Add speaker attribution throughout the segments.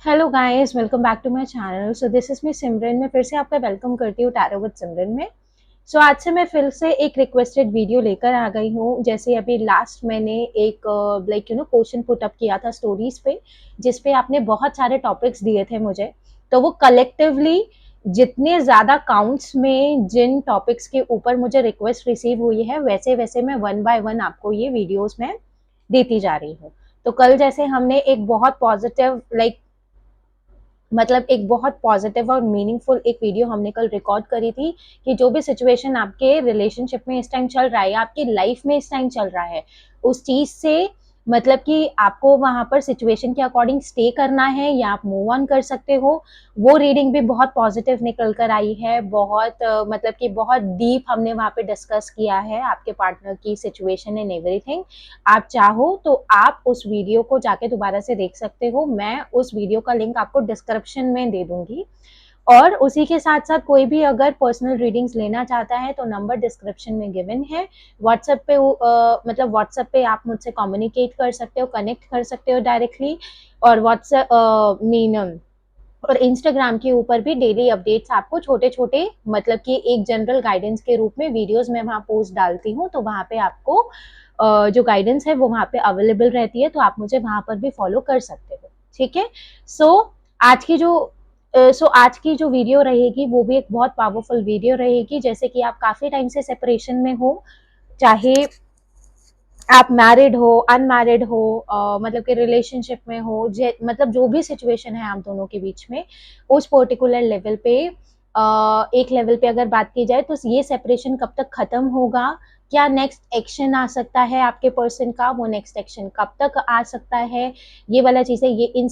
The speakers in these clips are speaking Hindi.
Speaker 1: Hello guys, welcome back to my channel. So this is me Simran. मैं फिर से आपका वेलकम करती हूँ टैरो विद सिमरन में। आज से मैं फिर से एक रिक्वेस्टेड वीडियो लेकर आ गई हूँ। जैसे अभी लास्ट मैंने एक क्वेश्चन पुट अप किया था स्टोरीज पे, जिस पे आपने बहुत सारे टॉपिक्स दिए थे मुझे। तो वो कलेक्टिवली जितने ज़्यादा काउंट्स में जिन टॉपिक्स के ऊपर मुझे रिक्वेस्ट रिसीव हुई है, वैसे वैसे मैं वन बाय वन आपको ये वीडियोज़ में देती जा रही हूँ। तो कल जैसे हमने एक बहुत पॉजिटिव एक बहुत पॉजिटिव और मीनिंगफुल एक वीडियो हमने कल रिकॉर्ड करी थी कि जो भी सिचुएशन आपके रिलेशनशिप में इस टाइम चल रहा है या आपकी लाइफ में इस टाइम चल रहा है, उस चीज से कि आपको वहां पर सिचुएशन के अकॉर्डिंग स्टे करना है या आप मूव ऑन कर सकते हो। वो रीडिंग भी बहुत पॉजिटिव निकल कर आई है। बहुत बहुत डीप हमने वहां पे डिस्कस किया है आपके पार्टनर की सिचुएशन एंड एवरीथिंग। आप चाहो तो आप उस वीडियो को जाके दोबारा से देख सकते हो। मैं उस वीडियो का लिंक आपको डिस्क्रिप्शन में दे दूंगी। और उसी के साथ साथ कोई भी अगर पर्सनल रीडिंग्स लेना चाहता है तो नंबर डिस्क्रिप्शन में गिवन है। व्हाट्सएप पे व्हाट्सएप पे आप मुझसे कम्युनिकेट कर सकते हो, कनेक्ट कर सकते हो डायरेक्टली। और व्हाट्सएप और इंस्टाग्राम के ऊपर भी डेली अपडेट्स आपको छोटे छोटे कि एक जनरल गाइडेंस के रूप में वीडियोस में वहाँ पोस्ट डालती हूँ। तो वहाँ पे आपको जो गाइडेंस है वो वहाँ पे अवेलेबल रहती है, तो आप मुझे वहाँ पर भी फॉलो कर सकते हो। ठीक है। सो आज की जो आज की जो वीडियो रहेगी वो भी एक बहुत पावरफुल वीडियो रहेगी। जैसे कि आप काफी टाइम से सेपरेशन में हो, चाहे आप मैरिड हो, अनमैरिड हो, कि रिलेशनशिप में हो, जो भी सिचुएशन है आप दोनों के बीच में, उस पर्टिकुलर लेवल पे एक लेवल पे अगर बात की जाए तो ये सेपरेशन कब तक खत्म होगा, क्या नेक्स्ट एक्शन आ सकता है आपके पर्सन का, वो नेक्स्ट एक्शन कब तक आ सकता है, ये वाला चीज़ है। ये इन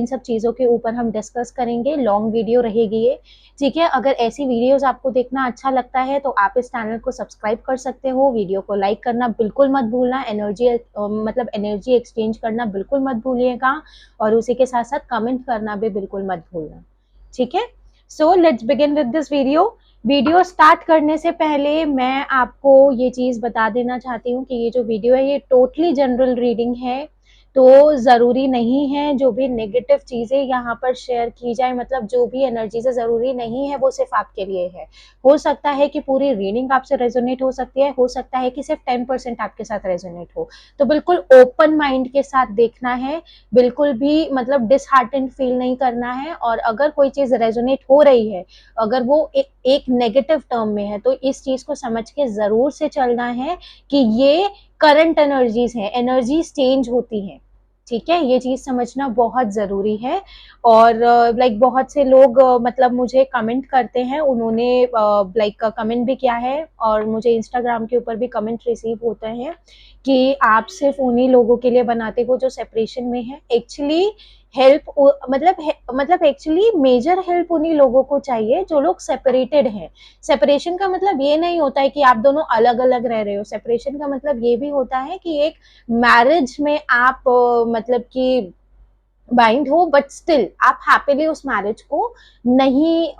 Speaker 1: सब चीज़ों के ऊपर हम डिस्कस करेंगे। लॉन्ग वीडियो रहेगी ये। ठीक है। अगर ऐसी वीडियोस आपको देखना अच्छा लगता है तो आप इस चैनल को सब्सक्राइब कर सकते हो। वीडियो को लाइक करना बिल्कुल मत भूलना। एनर्जी एक्सचेंज करना बिल्कुल मत भूलिएगा। और उसी के साथ साथ कमेंट करना भी बिल्कुल मत भूलना। ठीक है। So let's begin with this video. Video start करने से पहले मैं आपको ये चीज बता देना चाहती हूँ कि ये जो वीडियो है ये टोटली जनरल रीडिंग है। तो जरूरी नहीं है जो भी नेगेटिव चीजें यहाँ पर शेयर की जाए, जो भी एनर्जी से, जरूरी नहीं है वो सिर्फ आपके लिए है। हो सकता है कि पूरी रीडिंग आपसे रेजोनेट हो सकती है, हो सकता है कि सिर्फ 10% आपके साथ रेजोनेट हो। तो बिल्कुल ओपन माइंड के साथ देखना है। बिल्कुल भी डिसहार्टेंड फील नहीं करना है। और अगर कोई चीज रेजोनेट हो रही है, अगर वो एक नेगेटिव टर्म में है, तो इस चीज को समझ के जरूर से चलना है कि ये करंट एनर्जीज हैं, एनर्जीज चेंज होती हैं। ठीक है। ये चीज समझना बहुत जरूरी है। और बहुत से लोग मुझे कमेंट करते हैं, उन्होंने कमेंट भी किया है और मुझे इंस्टाग्राम के ऊपर भी कमेंट रिसीव होते हैं कि आप सिर्फ उन्हीं लोगों के लिए बनाते हो जो सेपरेशन में है। Actually help actually major help उन्हीं लोगों को चाहिए जो लोग सेपरेटेड हैं। सेपरेशन का मतलब ये नहीं होता है कि आप दोनों अलग अलग रह रहे हो। सेपरेशन का मतलब ये भी होता है कि एक मैरिज में आप बाइंड हो, बट स्टिल आप हैप्पीली उस मैरिज को नहीं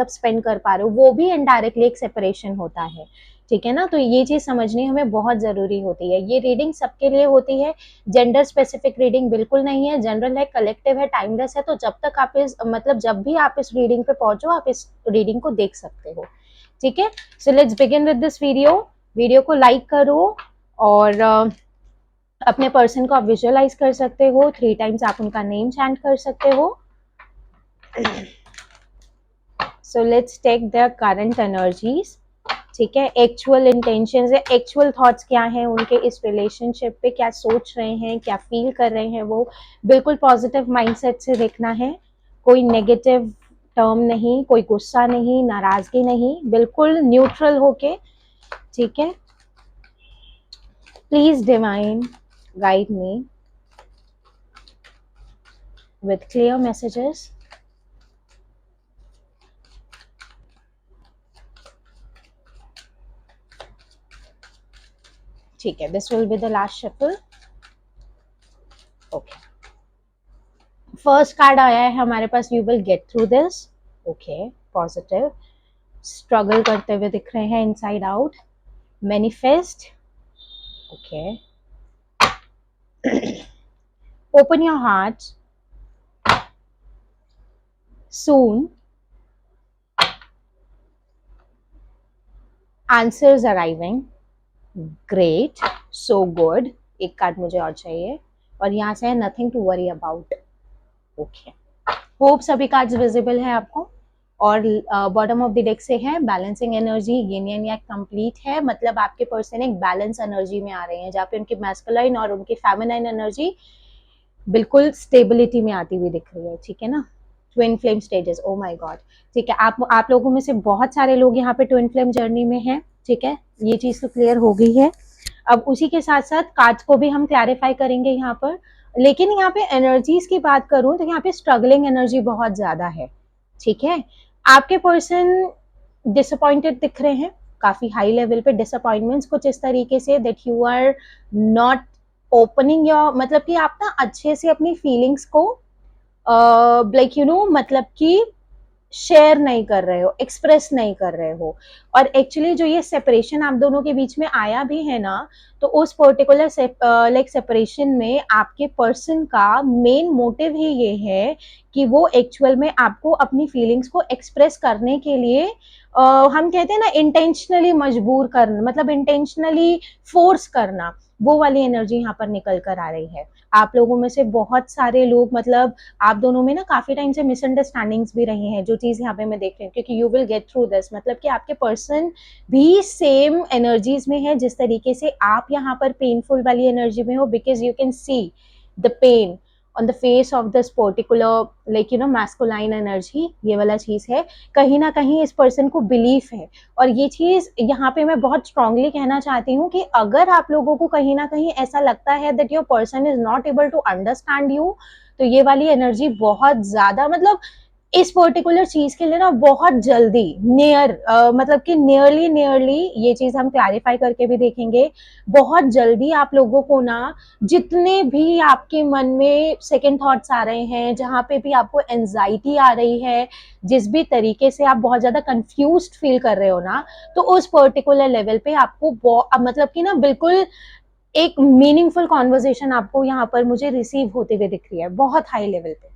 Speaker 1: स्पेंड कर पा रहे हो, वो भी इनडायरेक्टली एक सेपरेशन होता है। ठीक है ना। तो ये चीज समझनी हमें बहुत जरूरी होती है। ये रीडिंग सबके लिए होती है। जेंडर स्पेसिफिक रीडिंग बिल्कुल नहीं है, जनरल है, कलेक्टिव है, टाइमलेस है। तो जब तक आप इस जब भी आप इस रीडिंग पे पहुंचो, आप इस रीडिंग को देख सकते हो। ठीक है। So let's begin with this video. Video को लाइक करो और अपने पर्सन को आप विजुअलाइज कर सकते हो। 3 टाइम्स आप उनका नेम चैंट कर सकते हो। So let's take the current energies. ठीक है। एक्चुअल इंटेंशंस है, एक्चुअल थॉट्स क्या हैं उनके इस रिलेशनशिप पे, क्या सोच रहे हैं, क्या फील कर रहे हैं वो। बिल्कुल पॉजिटिव माइंडसेट से देखना है। कोई नेगेटिव टर्म नहीं, कोई गुस्सा नहीं, नाराजगी नहीं, बिल्कुल न्यूट्रल होके। ठीक है। Please divine guide me with clear messages. ठीक है। This will be the last shuffle. Okay. First card आया है हमारे पास, you will get through this. Okay. Positive. Struggle करते हुए दिख रहे हैं inside out. Manifest. Okay. Open your heart soon, answers arriving, great, so good. एक कार्ड मुझे और चाहिए, और यहाँ से है nothing to worry about. Okay, hope सभी कार्ड्स विजिबल है आपको. और बॉटम ऑफ द डेक से है balancing energy, yin and yang complete है, मतलब आपके पर्सन एक बैलेंस एनर्जी में आ रहे हैं, जहाँ पे उनकी मैस्कुलाइन और उनकी फेमिनाइन एनर्जी बिल्कुल स्टेबिलिटी में आती हुई दिख रही है. ठीक है ना. Twin flame stages, oh my God. ठीक है, आप लोगों में से बहुत सारे लोग यहाँ पे ट्विन फ्लेम जर्नी में हैं. ठीक है, ये चीज तो क्लियर हो गई है. अब उसी के साथ साथ कार्ड्स को भी हम क्लैरिफाई करेंगे यहाँ पर. लेकिन यहाँ पे एनर्जीज की बात करूं तो यहाँ पे स्ट्रगलिंग एनर्जी बहुत ज्यादा है. ठीक है, आपके पर्सन डिसअपॉइंटेड दिख रहे हैं, काफी हाई लेवल पे डिसअपॉइंटमेंट्स कुछ इस तरीके से that you are not opening your, मतलब कि आप ना अच्छे से अपनी फीलिंग्स को लाइक यू नो मतलब कि शेयर नहीं कर रहे हो, एक्सप्रेस नहीं कर रहे हो. और एक्चुअली जो ये सेपरेशन आप दोनों के बीच में आया भी है ना, तो उस पर्टिकुलर लाइक सेपरेशन में आपके पर्सन का मेन मोटिव ही ये है कि वो एक्चुअल में आपको अपनी फीलिंग्स को एक्सप्रेस करने के लिए हम कहते हैं ना इंटेंशनली मजबूर करना, मतलब इंटेंशनली फोर्स करना, वो वाली एनर्जी यहाँ पर निकल कर आ रही है. आप लोगों में से बहुत सारे लोग, मतलब आप दोनों में ना काफी टाइम से मिसअंडरस्टैंडिंग्स भी रही हैं, जो चीज यहाँ पे मैं देख रही हूँ, क्योंकि you will get through this, मतलब कि आपके पर्सन भी सेम एनर्जीज में है जिस तरीके से आप यहाँ पर पेनफुल वाली एनर्जी में हो, because you can see the pain on the face of this particular like you no masculine energy. ये वाला चीज है, कहीं ना कहीं इस पर्सन को बिलीफ है. और ये चीज यहाँ पे मैं बहुत स्ट्रांगली कहना चाहती हूँ कि अगर आप लोगों को कहीं ना कहीं ऐसा लगता है that your person is not able to understand you, तो ये वाली एनर्जी बहुत ज्यादा, मतलब इस पर्टिकुलर चीज के लिए ना बहुत जल्दी नियर मतलब कि नियरली ये चीज हम क्लैरिफाई करके भी देखेंगे. बहुत जल्दी आप लोगों को ना जितने भी आपके मन में सेकंड थॉट्स आ रहे हैं, जहां पे भी आपको एंजाइटी आ रही है, जिस भी तरीके से आप बहुत ज्यादा कंफ्यूज्ड फील कर रहे हो ना, तो उस पर्टिकुलर लेवल पे आपको मतलब कि ना बिल्कुल एक मीनिंगफुल कॉन्वर्जेशन आपको यहाँ पर मुझे रिसीव होते हुए दिख रही है, बहुत हाई लेवल पे.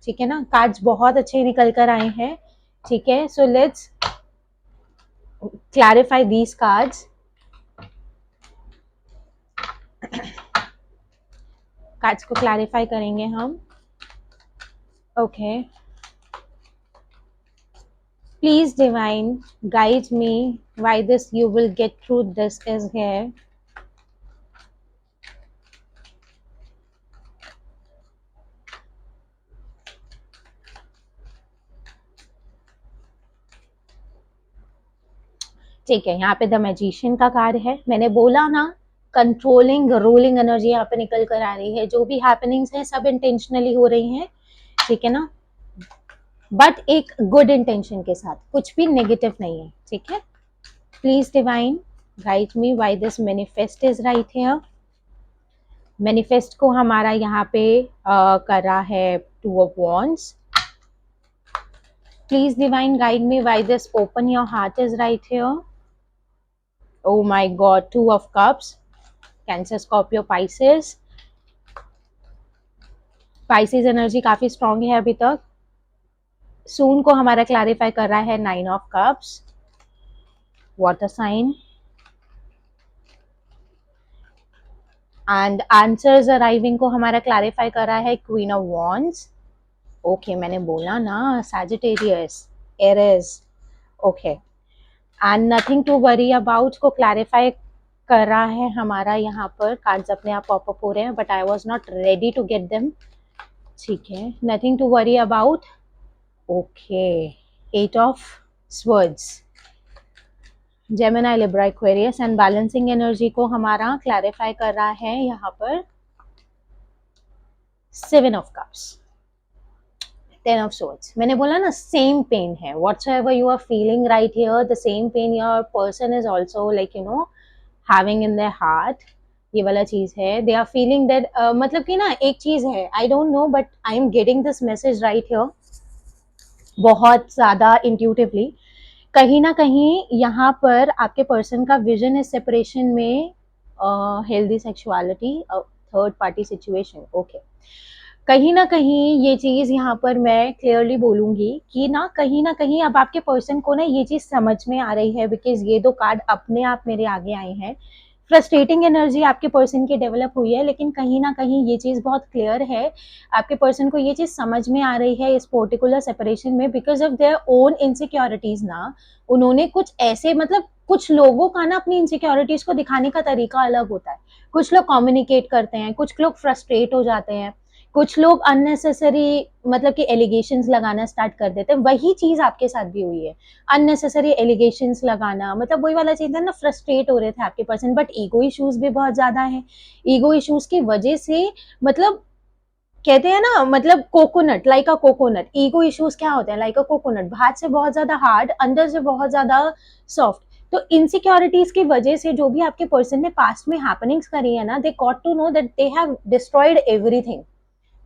Speaker 1: ठीक है ना, कार्ड्स बहुत अच्छे निकल कर आए हैं. ठीक है, so let's clarify these cards. Cards को क्लैरिफाई करेंगे हम. Okay, please divine guide me why this you will get through this is here. ठीक है, यहाँ पे द मैजिशियन का कार्ड है. मैंने बोला ना, कंट्रोलिंग रूलिंग एनर्जी यहाँ पे निकल कर आ रही है. जो भी हैपनिंग्स है सब इंटेंशनली हो रही हैं. ठीक है ना, बट एक गुड इंटेंशन के साथ, कुछ भी नेगेटिव नहीं है. ठीक है, please divine guide me why this manifest is right here. Manifest को हमारा यहाँ पे कर रहा है two of wands. Please divine guide me why this open your heart is right here. Oh my God, two of cups, Cancer, Scorpio, Pisces. Pisces energy काफी स्ट्रांग है अभी तक. सून को हमारा क्लैरिफाई कर रहा है nine of cups, water sign. And answers arriving को हमारा क्लैरिफाई कर रहा है क्वीन ऑफ वॉन्ड्स. ओके, मैंने बोला ना Sagittarius, Aries. Okay, and nothing to worry about को क्लैरिफाई कर रहा है हमारा यहाँ पर. कार्ड्स अपने आप पॉपअप हो रहे हैं, but I was not ready to get them. ठीक है, nothing to worry about. Okay, eight of swords, Gemini, Libra, Aquarius. And balancing energy को हमारा क्लैरिफाई कर रहा है यहाँ पर seven of cups, ten of swords. मैंने बोला ना सेम पेन है. whatsoever you are feeling right here, the same pain your person is also like you know having in their heart. ये वाला चीज है. दे आर फीलिंग दैट, मतलब कि ना एक चीज है, I don't know but I am getting this message right here बहुत ज्यादा इंट्यूटिवली. कहीं ना कहीं यहाँ पर आपके पर्सन का विजन इस सेपरेशन में healthy sexuality, third party situation. Okay, कहीं न कहीं ये चीज़ यहाँ पर मैं क्लियरली बोलूँगी कि ना कहीं न कहीं अब आपके पर्सन को ना ये चीज़ समझ में आ रही है, बिकॉज़ ये 2 कार्ड अपने आप मेरे आगे आए हैं। फ्रस्ट्रेटिंग एनर्जी आपके पर्सन की डेवलप हुई है, लेकिन कहीं न कहीं ये चीज़ बहुत क्लियर है, आपके पर्सन को ये चीज़ समझ में आ रही है इस पर्टिकुलर सेपरेशन में, because of their own insecurities ना, उन्होंने कुछ ऐसे मतलब कुछ लोगों का ना अपनी इनसिक्योरिटीज़ को दिखाने का तरीका अलग होता है। कुछ लोग कम्युनिकेट करते हैं, कुछ लोग फ्रस्ट्रेट हो जाते हैं, कुछ लोग अननेसेसरी मतलब कि एलिगेशंस लगाना स्टार्ट कर देते हैं। वही चीज़ आपके साथ भी हुई है। अननेसेसरी एलिगेशंस लगाना, मतलब वही वाला चीज़ है ना, फ्रस्ट्रेट हो रहे थे आपके पर्सन, बट ईगो इश्यूज भी बहुत ज़्यादा हैं। ईगो इश्यूज की वजह से मतलब कहते हैं ना, मतलब coconut like a coconut, ego issues क्या होते हैं, लाइक अ कोकोनट, बाहर से बहुत ज़्यादा हार्ड, अंदर से बहुत ज़्यादा सॉफ्ट। तो इनसिक्योरिटीज की वजह से जो भी आपके पर्सन ने पास्ट में हैपनिंग्स करी है ना, they got to know that they have destroyed everything.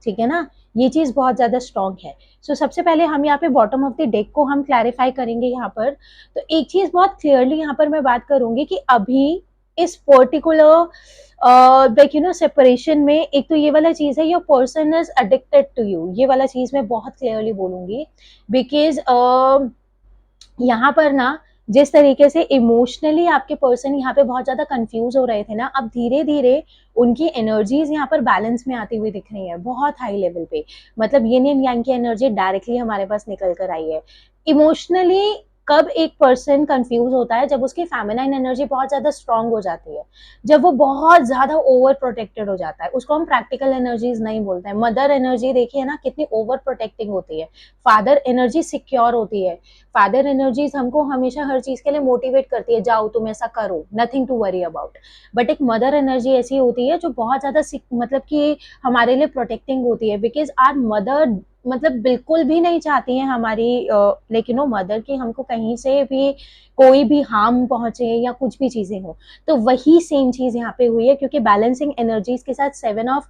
Speaker 1: ठीक है ना, ये चीज बहुत ज्यादा स्ट्रॉन्ग है। सबसे पहले हम यहाँ पे बॉटम ऑफ द डेक को हम क्लैरिफाई करेंगे यहाँ पर। तो एक चीज बहुत क्लियरली यहाँ पर मैं बात करूंगी कि अभी इस पर्टिकुलर लाइक सेपरेशन में एक तो ये वाला चीज है, your person is addicted to you, ये वाला चीज मैं बहुत क्लियरली बोलूंगी। बिकॉज यहाँ पर ना जिस तरीके से इमोशनली आपके पर्सन यहाँ पे बहुत ज्यादा कंफ्यूज हो रहे थे ना, अब धीरे धीरे उनकी एनर्जीज यहाँ पर बैलेंस में आती हुई दिख रही है बहुत हाई लेवल पे। मतलब ये नहीं यांग की एनर्जी डायरेक्टली हमारे पास निकल कर आई है। इमोशनली कब एक पर्सन कंफ्यूज होता है, जब उसकी फेमिनाइन एनर्जी बहुत ज्यादा स्ट्रांग हो जाती है, जब वो बहुत ज्यादा ओवर प्रोटेक्टेड हो जाता है, उसको हम प्रैक्टिकल एनर्जीज नहीं बोलते हैं। मदर एनर्जी देखिए ना कितनी ओवर प्रोटेक्टिंग होती है, फादर एनर्जी सिक्योर होती है, फादर एनर्जीज हमको हमेशा हर चीज के लिए मोटिवेट करती है, जाओ तुम ऐसा करो, nothing to worry about. But एक मदर एनर्जी ऐसी होती है जो बहुत ज्यादा मतलब कि हमारे लिए प्रोटेक्टिंग होती है, बिकॉज आर मदर मतलब बिल्कुल भी नहीं चाहती है हमारी लेकिन वो मदर की हमको कहीं से भी कोई भी हार्म पहुंचे या कुछ भी चीजें हो। तो वही सेम चीज यहाँ पे हुई है, क्योंकि बैलेंसिंग एनर्जीज के साथ 7 ऑफ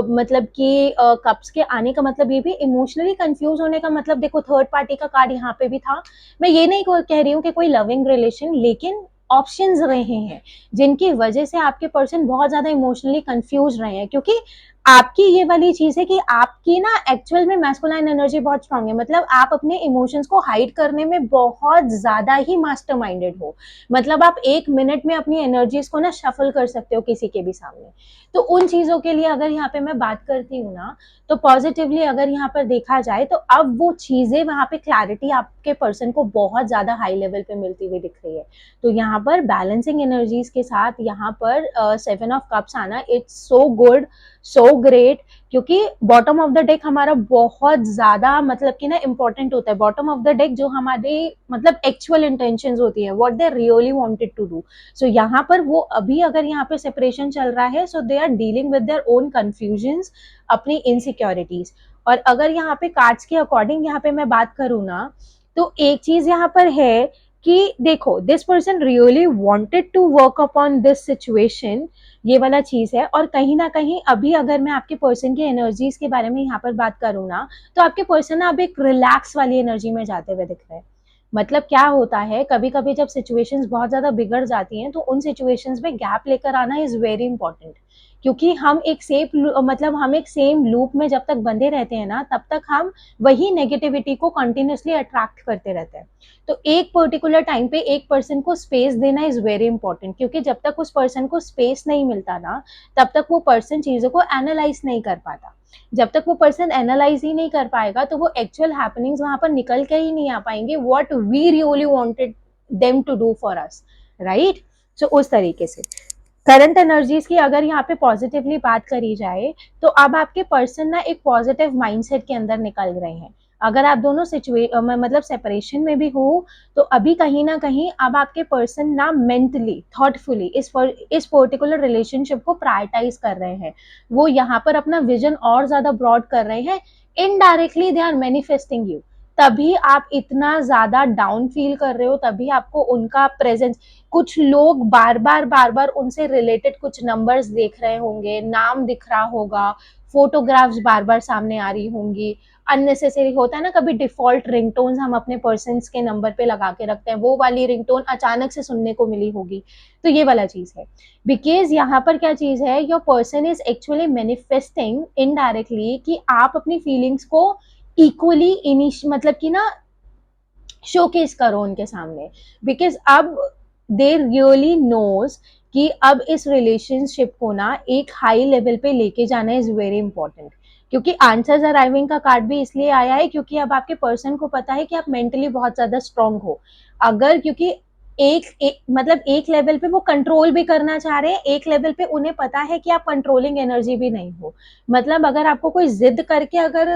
Speaker 1: मतलब कि कप्स के आने का मतलब ये भी इमोशनली कंफ्यूज होने का मतलब, देखो थर्ड पार्टी का कार्ड यहाँ पे भी था। मैं ये नहीं कह रही हूँ कि कोई लविंग रिलेशन, लेकिन ऑप्शंस रहे हैं जिनकी वजह से आपके पर्सन बहुत ज्यादा इमोशनली कंफ्यूज रहे हैं, क्योंकि आपकी ये वाली चीज है कि आपकी ना एक्चुअल में मैस्कुलाइन एनर्जी बहुत स्ट्रांग है। मतलब आप अपने इमोशंस को हाइड करने में बहुत ज्यादा ही मास्टर माइंडेड हो। मतलब आप 1 मिनट में अपनी एनर्जीज को ना शफल कर सकते हो किसी के भी सामने। तो उन चीजों के लिए अगर यहाँ पे मैं बात करती हूँ ना, तो पॉजिटिवली अगर यहाँ पर देखा जाए तो अब वो चीजें वहां पे क्लैरिटी आपके पर्सन को बहुत ज्यादा हाई लेवल पे मिलती हुई दिख रही है। तो यहाँ पर बैलेंसिंग एनर्जीज के साथ यहाँ पर 7 ऑफ कप्स आना, it's so good, so great. क्योंकि बॉटम ऑफ द डेक हमारा बहुत ज्यादा मतलब कि ना इम्पोर्टेंट होता है। बॉटम ऑफ द डेक जो हमारे मतलब एक्चुअल इंटेंशंस होती है, what they really wanted to do. So यहाँ पर वो अभी अगर यहाँ पे सेपरेशन चल रहा है, so they are dealing with their own confusions, अपनी इनसिक्योरिटीज। और अगर यहाँ पे कार्ड्स के अकॉर्डिंग यहाँ पे मैं बात करूँ ना, तो एक चीज यहाँ पर है कि देखो this person really wanted to work upon this situation, ये वाला चीज है। और कहीं ना कहीं अभी अगर मैं आपके पर्सन की एनर्जीज के बारे में यहाँ पर बात करूँ ना, तो आपके पर्सन अब एक रिलैक्स वाली एनर्जी में जाते हुए दिख रहे हैं। मतलब क्या होता है, कभी कभी जब सिचुएशंस बहुत ज्यादा बिगड़ जाती हैं, तो उन सिचुएशंस में गैप लेकर आना इज वेरी इंपॉर्टेंट। क्योंकि हम एक मतलब हम एक सेम लूप में जब तक बंधे रहते हैं ना, तब तक हम वही नेगेटिविटी को कंटिन्यूसली अट्रैक्ट करते रहते हैं। तो एक पर्टिकुलर टाइम पे एक पर्सन को स्पेस देना इज वेरी इंपॉर्टेंट, क्योंकि जब तक उस पर्सन को स्पेस नहीं मिलता ना, तब तक वो पर्सन चीजों को एनालाइज नहीं कर पाता। जब तक वो पर्सन एनालाइज ही नहीं कर पाएगा, तो वो एक्चुअल हैपनिंग्स वहां पर निकल के ही नहीं आ पाएंगे, what we really wanted them to do for us, right. So उस तरीके से करंट एनर्जीज की अगर यहाँ पे पॉजिटिवली बात करी जाए, तो अब आपके पर्सन ना एक पॉजिटिव माइंडसेट के अंदर निकल रहे हैं। अगर आप दोनों मतलब सेपरेशन में भी हो, तो अभी कहीं ना कहीं अब आपके पर्सन ना मेंटली थॉटफुली इस पर्टिकुलर रिलेशनशिप को प्रायोरिटाइज कर रहे हैं। वो यहाँ पर अपना विजन और ज्यादा ब्रॉड कर रहे हैं। Indirectly they are manifesting you, तभी आप इतना ज़्यादा डाउन फ़ील कर रहे हो, तभी आपको उनका प्रेज़ेंस, कुछ लोग बार-बार उनसे रिलेटेड कुछ नंबर्स देख रहे होंगे, नाम दिख रहा होगा, फ़ोटोग्राफ्स बार-बार सामने आ रही होंगी, अननेसेसरी होता है ना, कभी डिफ़ॉल्ट रिंगटोन्स हम अपने पर्सन्स के नंबर पे लगा के रखते हैं, वो वाली रिंगटोन अचानक से सुनने को मिली होगी, तो ये वाला चीज़ है। बिकॉज़ यहाँ पर क्या चीज़ है, your person is actually manifesting indirectly कि आप अपनी फीलिंग्स को इक्वली मतलब कि ना शोकेस करो उनके सामने, बिकॉज अब दे रियली नोज कि अब इस रिलेशनशिप को ना एक हाई लेवल पे लेके जाना इज वेरी इंपॉर्टेंट, क्योंकि आंसर्स अराइविंग का कार्ड भी इसलिए आया है क्योंकि अब आपके पर्सन को पता है कि आप मेंटली बहुत ज्यादा स्ट्रांग हो, अगर क्योंकि मतलब एक लेवल पे वो कंट्रोल भी करना चाह रहे हैं, एक लेवल पे उन्हें पता है कि आप कंट्रोलिंग एनर्जी भी नहीं हो, मतलब अगर आपको कोई जिद करके अगर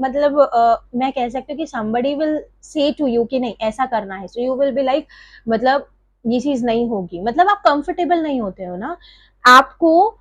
Speaker 1: मतलब मैं कह सकती हूँ कि somebody will say to you कि नहीं ऐसा करना है, so you will be like मतलब ये चीज नहीं होगी, मतलब आप कंफर्टेबल नहीं होते हो ना, आपको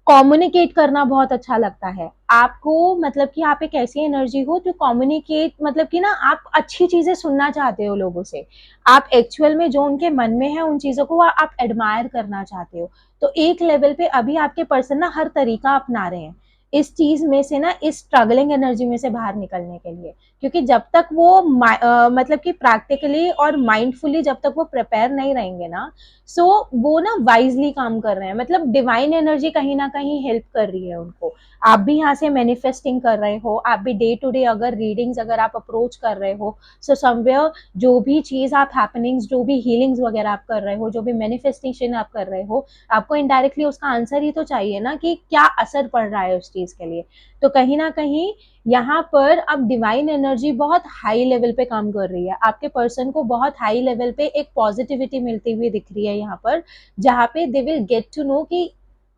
Speaker 1: कम्युनिकेट करना बहुत अच्छा लगता है आपको, मतलब कि आप एक ऐसी एनर्जी हो जो कम्युनिकेट, मतलब कि ना आप अच्छी चीजें सुनना चाहते हो लोगों से, आप एक्चुअल में जो उनके मन में है उन चीजों को आप एडमायर करना चाहते हो, तो एक लेवल पे अभी आपके पर्सन ना हर तरीका अपना रहे हैं इस चीज में से ना, इस स्ट्रगलिंग एनर्जी में से बाहर निकलने के लिए, क्योंकि जब तक वो मतलब कि प्रैक्टिकली और माइंडफुली जब तक वो प्रिपेयर नहीं रहेंगे ना, सो वो ना वाइजली काम कर रहे हैं, मतलब डिवाइन एनर्जी कहीं ना कहीं हेल्प कर रही है उनको, आप भी यहाँ से मैनिफेस्टिंग कर रहे हो, आप भी डे टू डे अगर रीडिंग्स अगर आप अप्रोच कर रहे हो, सो समवेयर जो भी चीज आप हैपनिंग्स, जो भी हीलिंग्स वगैरह आप कर रहे हो, जो भी मैनिफेस्टेशन आप कर रहे हो, आपको इनडायरेक्टली उसका आंसर ही तो चाहिए ना कि क्या असर पड़ रहा है उस चीज के लिए, तो कहीं ना कहीं यहाँ पर अब डिवाइन एनर्जी बहुत हाई लेवल पे काम कर रही है, आपके पर्सन को बहुत हाई लेवल पे एक पॉजिटिविटी मिलती हुई दिख रही है यहाँ पर, जहाँ पे they will get to know कि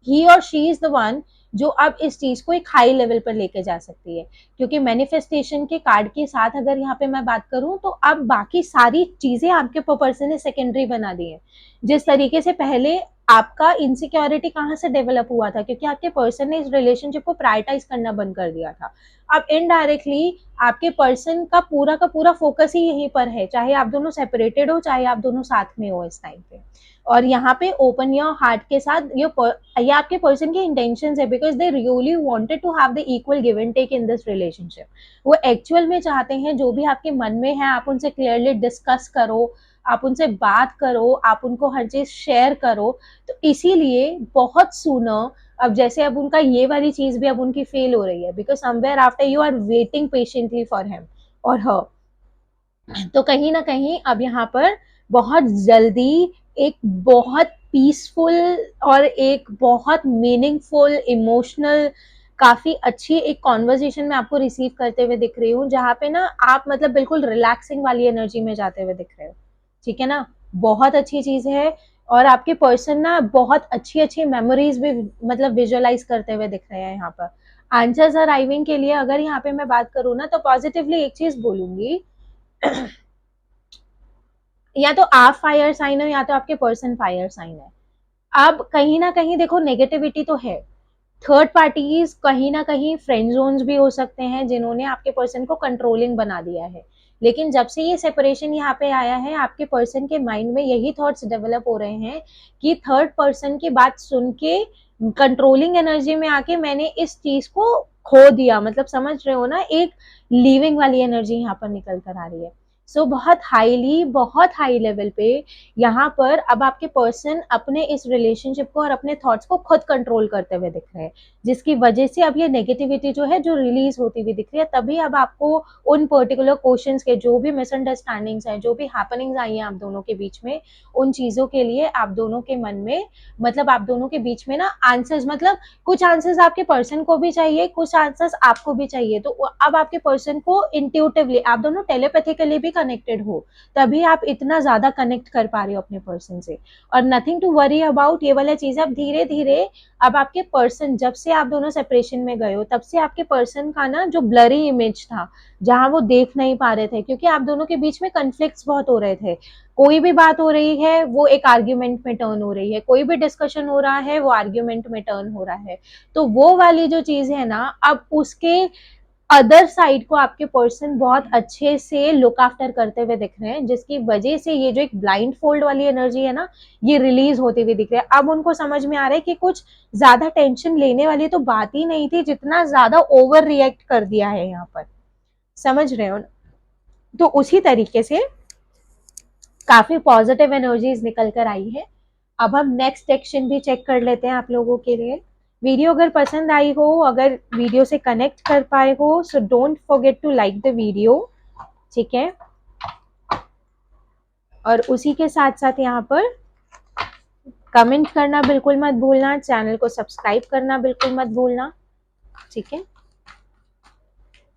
Speaker 1: ही और शी इज द वन जो अब इस चीज को एक हाई लेवल पर लेके जा सकती है, क्योंकि मैनिफेस्टेशन के कार्ड के साथ अगर यहाँ पे मैं बात करूं तो अब बाकी सारी चीजें आपके पर्सन ने सेकेंडरी बना दी है, जिस तरीके से पहले आपका इनसिक्योरिटी कहाँ से डेवलप हुआ था, क्योंकि आपके पर्सन ने इस रिलेशनशिप को प्रायोरिटाइज करना बंद कर दिया था, अब इनडायरेक्टली आपके पर्सन का पूरा फोकस ही यहीं पर है, चाहे आप दोनों सेपरेटेड हो चाहे आप दोनों साथ में हो इस टाइम पे, और यहाँ पे ओपन योर हार्ट के साथ ये आपके पर्सन की इंटेंशन है, because they really wanted to have the equal give and take in this relationship, वो एक्चुअल में चाहते हैं जो भी आपके मन में है आप उनसे क्लियरली डिस्कस करो, आप उनसे बात करो, आप उनको हर चीज शेयर करो, तो इसीलिए बहुत सुनर अब जैसे अब उनका ये वाली चीज भी अब उनकी फेल हो रही है, because somewhere after you are waiting patiently for him और हर, तो कहीं ना कहीं अब यहाँ पर बहुत जल्दी एक बहुत पीसफुल और एक बहुत मीनिंगफुल इमोशनल काफी अच्छी एक कॉन्वर्जेशन में आपको रिसीव करते हुए दिख रही हूँ, जहाँ पे ना आप मतलब बिल्कुल रिलैक्सिंग वाली एनर्जी में जाते हुए दिख रहे हो, ठीक है ना, बहुत अच्छी चीज है, और आपके पर्सन ना बहुत अच्छी अच्छी मेमोरीज भी मतलब विजुअलाइज करते हुए दिख रहे हैं यहाँ पर, आंसर्स अराइविंग के लिए अगर यहाँ पे मैं बात करूँ ना तो पॉजिटिवली एक चीज बोलूंगी, या तो आप फायर साइन हो या तो आपके पर्सन फायर साइन है, अब कहीं ना कहीं देखो नेगेटिविटी तो है, थर्ड पार्टीज कहीं ना कहीं फ्रेंड जोन्स भी हो सकते हैं जिन्होंने आपके पर्सन को कंट्रोलिंग बना दिया है, लेकिन जब से ये सेपरेशन यहाँ पे आया है आपके पर्सन के माइंड में यही थॉट्स डेवलप हो रहे हैं कि थर्ड पर्सन की बात सुन के कंट्रोलिंग एनर्जी में आके मैंने इस चीज को खो दिया, मतलब समझ रहे हो ना, एक लीविंग वाली एनर्जी यहाँ पर निकल कर आ रही है, सो बहुत हाई लेवल पे यहाँ पर अब आपके पर्सन अपने इस रिलेशनशिप को और अपने थॉट्स को खुद कंट्रोल करते हुए दिख रहे हैं, जिसकी वजह से अब ये नेगेटिविटी जो है जो रिलीज होती हुई दिख रही है, तभी अब आपको उन पर्टिकुलर क्वेश्चंस के जो भी मिसअंडरस्टैंडिंग्स हैं, जो भी हैपनिंग्स आई हैं आप दोनों के बीच में, उन चीजों के लिए आप दोनों के मन में, मतलब आप दोनों के बीच में ना आंसर्स, मतलब कुछ आंसर्स आपके पर्सन को भी चाहिए, कुछ आंसर्स आपको भी चाहिए, तो अब आपके पर्सन को इंट्यूटिवली आप दोनों टेलीपैथिकली भी कनेक्टेड हो, तभी आप इतना ज्यादा कनेक्ट कर पा रहे हो अपने पर्सन से, और नथिंग टू वरी अबाउट, ये वाला चीज अब धीरे धीरे अब आपके पर्सन जब से आप दोनों सेपरेशन में गए हो तब से आपके पर्सन का ना जो ब्लरी इमेज था, जहां वो देख नहीं पा रहे थे, क्योंकि आप दोनों के बीच में कन्फ्लिक्ट्स बहुत हो रहे थे, कोई भी बात हो रही है वो एक आर्ग्यूमेंट में टर्न हो रही है, कोई भी डिस्कशन हो रहा है वो आर्ग्यूमेंट में टर्न हो रहा है, तो वो वाली जो चीज है ना अब उसके अदर साइड को आपके पर्सन बहुत अच्छे से लुक आफ्टर करते हुए दिख रहे हैं, जिसकी वजह से ये जो एक ब्लाइंड फोल्ड वाली एनर्जी है ना, ये रिलीज होती हुई दिख रही है। अब उनको समझ में आ रहा है कि कुछ ज्यादा टेंशन लेने वाली तो बात ही नहीं थी, जितना ज्यादा ओवर रिएक्ट कर दिया है यहाँ पर, समझ रहे हो। तो उसी तरीके से काफी पॉजिटिव एनर्जीज निकल कर आई है। अब हम नेक्स्ट एक्शन भी चेक कर लेते हैं आप लोगों के लिए। वीडियो अगर पसंद आई हो, अगर वीडियो से कनेक्ट कर पाए हो, so don't forget to like the video, ठीक है। और उसी के साथ साथ यहाँ पर कमेंट करना बिल्कुल मत भूलना, चैनल को सब्सक्राइब करना बिल्कुल मत भूलना, ठीक है।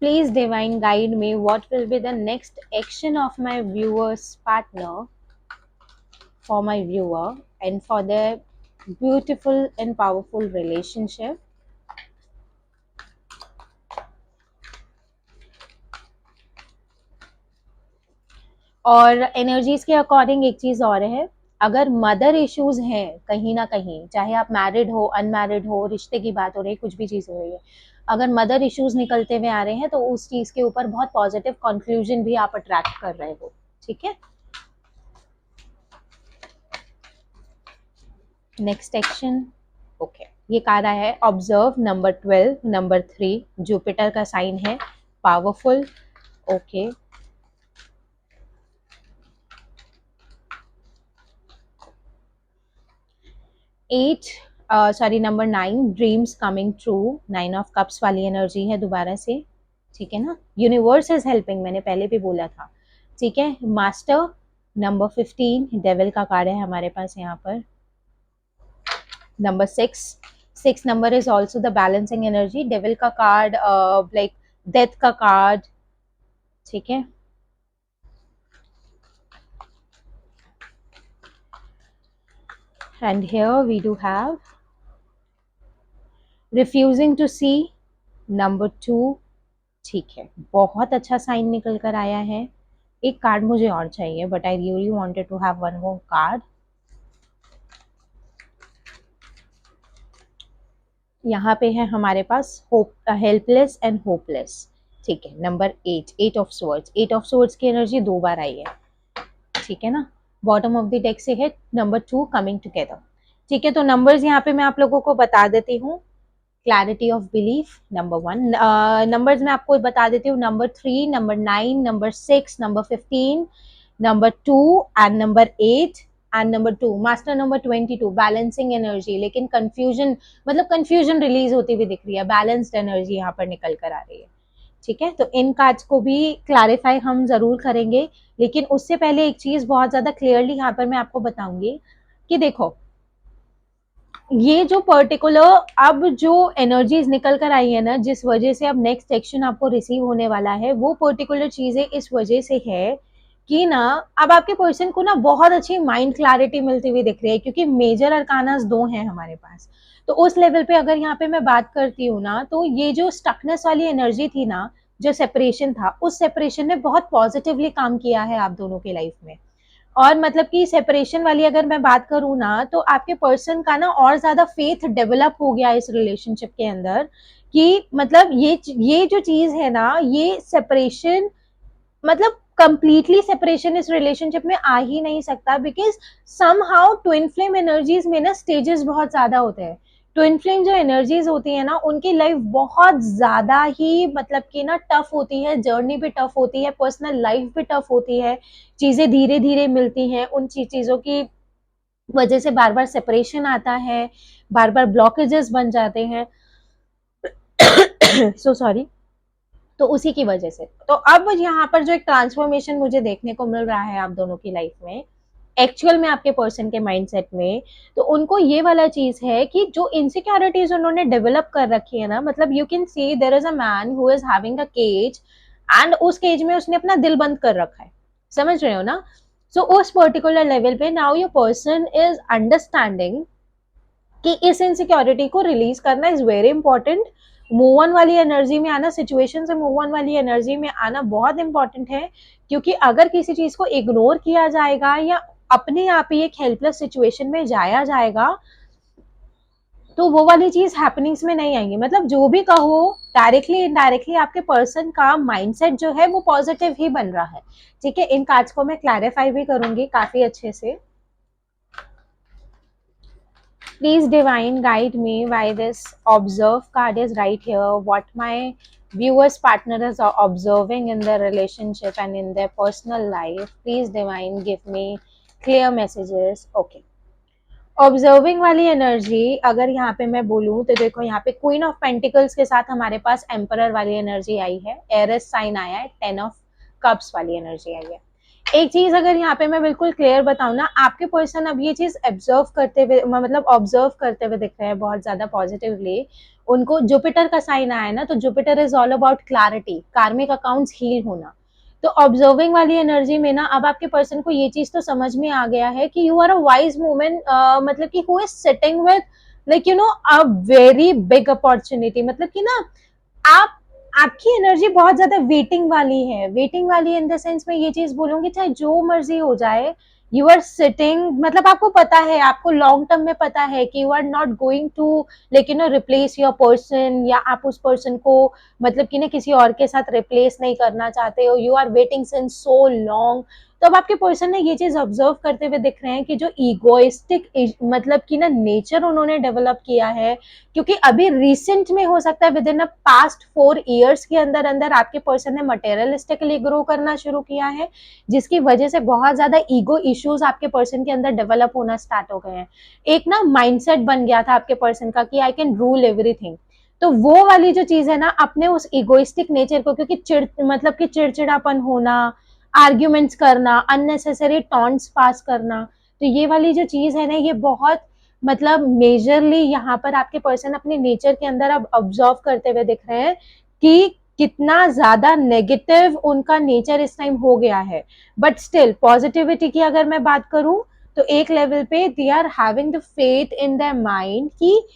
Speaker 1: Please divine guide me what will be the next action of my viewers partner for my viewer and for their beautiful and powerful relationship. और एनर्जीज के अकॉर्डिंग एक चीज और है, अगर मदर इश्यूज हैं कहीं ना कहीं, चाहे आप मैरिड हो, अनमैरिड हो, रिश्ते की बात हो रही है, कुछ भी चीज हो रही है, अगर मदर इश्यूज निकलते हुए आ रहे हैं तो उस चीज के ऊपर बहुत पॉजिटिव कंक्लूजन भी आप अट्रैक्ट कर रहे हो, ठीक है। नेक्स्ट एक्शन, ओके, ये कार्ड आया है ऑब्जर्व नंबर 12, नंबर 3, जुपिटर का साइन है, powerful, okay. Number 9, dreams coming true, 9 of cups वाली एनर्जी है दोबारा से, ठीक है ना। यूनिवर्स इज हेल्पिंग, मैंने पहले भी बोला था, ठीक है। मास्टर नंबर 15, डेविल का कार्ड है हमारे पास यहाँ पर। Number 6 number is also the balancing energy, devil का कार्ड लाइक डेथ का कार्ड, ठीक है। And here we do have refusing to see, number 2, ठीक है। बहुत अच्छा साइन निकल कर आया है। एक कार्ड मुझे और चाहिए, but I really wanted to have one more card. यहाँ पे है हमारे पास होप, हेल्पलेस एंड होपलेस, ठीक है। Number 8 of swords, 8 of swords की एनर्जी 2 बार आई है, ठीक है ना। बॉटम ऑफ द डेक से है नंबर 2 कमिंग टुगेदर, ठीक है। तो नंबर्स यहाँ पे मैं आप लोगों को बता देती हूँ। Clarity of belief number 1, numbers मैं आपको बता देती हूँ, number 3, number 9, number 6, number 15, number 2 and number 8 and number 2, master number 22, balancing energy, लेकिन कंफ्यूजन, मतलब कंफ्यूजन रिलीज होती हुई दिख रही है, बैलेंस्ड एनर्जी यहाँ पर निकल कर आ रही है, ठीक है। तो इन कार्ड्स को भी क्लैरिफाई हम जरूर करेंगे, लेकिन उससे पहले एक चीज बहुत ज्यादा क्लियरली यहाँ पर मैं आपको बताऊंगी कि देखो, ये जो पर्टिकुलर अब जो एनर्जीज निकल कर आई है ना, जिस वजह से अब नेक्स्ट एक्शन आपको रिसीव होने वाला है, वो पर्टिकुलर चीजें इस वजह से है कि ना अब आपके पर्सन को ना बहुत अच्छी माइंड क्लैरिटी मिलती हुई दिख रही है, क्योंकि मेजर अरकानास 2 हैं हमारे पास। तो उस लेवल पे अगर यहाँ पे मैं बात करती हूँ ना, तो ये जो स्टकनेस वाली एनर्जी थी ना, जो सेपरेशन था, उस सेपरेशन ने बहुत पॉजिटिवली काम किया है आप दोनों के लाइफ में। और मतलब कि सेपरेशन वाली अगर मैं बात करूँ ना, तो आपके पर्सन का ना और ज्यादा फेथ डेवलप हो गया इस रिलेशनशिप के अंदर, कि मतलब ये जो चीज है ना, ये सेपरेशन, मतलब कंप्लीटली सेपरेशन इस रिलेशनशिप में आ ही नहीं सकता, because somehow twin flame energies में ना स्टेजेस बहुत ज्यादा होते हैं। ट्विन फ्लेम जो एनर्जीज होती है ना, उनकी लाइफ बहुत ज्यादा ही मतलब कि ना टफ होती है, जर्नी भी टफ होती है, पर्सनल लाइफ भी टफ होती है, चीजें धीरे धीरे मिलती हैं, उन चीजों की वजह से बार बार सेपरेशन आता है, बार बार ब्लॉकेजेस बन जाते हैं। So sorry. तो उसी की वजह से, तो अब यहाँ पर जो एक ट्रांसफॉर्मेशन मुझे देखने को मिल रहा है आप दोनों की लाइफ में, एक्चुअल में आपके पर्सन के माइंडसेट में, तो उनको ये वाला चीज है कि जो इनसिक्योरिटीज उन्होंने डेवलप कर रखी है ना, मतलब you can see there is a man who is having a cage, and उस केज में उसने अपना दिल बंद कर रखा है, समझ रहे हो ना। सो उस पर्टिकुलर लेवल पे now your person is understanding कि इस इनसिक्योरिटी को रिलीज करना is very important. Move on वाली एनर्जी में आना, सिचुएशन से मूव ऑन वाली एनर्जी में आना बहुत इंपॉर्टेंट है, क्योंकि अगर किसी चीज को इग्नोर किया जाएगा या अपने आप ही एक हेल्पलेस सिचुएशन में जाया जाएगा, तो वो वाली चीज हैपनिंग्स में नहीं आएंगी। मतलब जो भी कहो, डायरेक्टली इनडायरेक्टली आपके पर्सन का माइंडसेट जो है वो पॉजिटिव ही बन रहा है। ठीक है, इन कार्ड्स को मैं क्लैरिफाई भी करूंगी काफी अच्छे से। Please divine guide me why this observe card is right here, what my viewers partner is observing in their relationship and in their personal life. Please divine give me clear messages. Okay, observing वाली एनर्जी अगर यहाँ पे मैं बोलूँ तो देखो, यहाँ पे क्वीन ऑफ पेंटिकल्स के साथ हमारे पास एम्परर वाली एनर्जी आई है, एरस साइन आया है, 10 ऑफ कप्स वाली एनर्जी आई है। एक चीज अगर यहाँ पे मैं बिल्कुल क्लियर बताऊँ ना, आपके पर्सन अब ये चीज ऑब्जर्व करते हुए, मतलब ऑब्जर्व करते हुए दिख रहे हैं बहुत ज्यादा पॉजिटिवली। उनको जुपिटर का साइन आया है ना, तो Jupiter is all about clarity, कार्मिक अकाउंट्स हील होना। तो ऑब्जर्विंग वाली एनर्जी में ना अब आपके पर्सन को ये चीज तो समझ में आ गया है कि you are a wise woman, मतलब कि who is sitting with like you know a very big opportunity. मतलब कि ना आप, आपकी एनर्जी बहुत ज्यादा वेटिंग वाली है। वेटिंग वाली इन द सेंस में ये चीज बोलूंगी, चाहे जो मर्जी हो जाए, यू आर सिटिंग, मतलब आपको पता है, आपको लॉन्ग टर्म में पता है कि you are not going to like you know replace your person, या आप उस पर्सन को मतलब कि ना किसी और के साथ रिप्लेस नहीं करना चाहते हो। You are waiting since so long. तो अब आपके पर्सन ने ये चीज ऑब्जर्व करते हुए दिख रहे हैं कि जो ईगोइस्टिक मतलब कि ना नेचर उन्होंने डेवलप किया है, क्योंकि अभी रिसेंट में हो सकता है with in a past 4 years के अंदर अंदर आपके पर्सन ने मटेरियलिस्टिकली ग्रो करना शुरू किया है, जिसकी वजह से बहुत ज्यादा ईगो इश्यूज आपके पर्सन के अंदर डेवलप होना स्टार्ट हो गए हैं। एक ना माइंडसेट बन गया था आपके पर्सन का कि आई कैन रूल एवरीथिंग। तो वो वाली जो चीज है ना, अपने उस इगोइस्टिक नेचर को, क्योंकि मतलब कि चिड़चिड़ापन होना, आर्ग्यूमेंट्स करना, अननेसेसरी टॉन्ट्स पास करना, तो ये वाली जो चीज है ना, ये बहुत मतलब मेजरली यहाँ पर आपके पर्सन अपने नेचर के अंदर अब ऑब्जर्व करते हुए दिख रहे हैं कि कितना ज्यादा नेगेटिव उनका नेचर इस टाइम हो गया है। बट स्टिल पॉजिटिविटी की अगर मैं बात करूं, तो एक लेवल पे they are having the faith in their mind कि,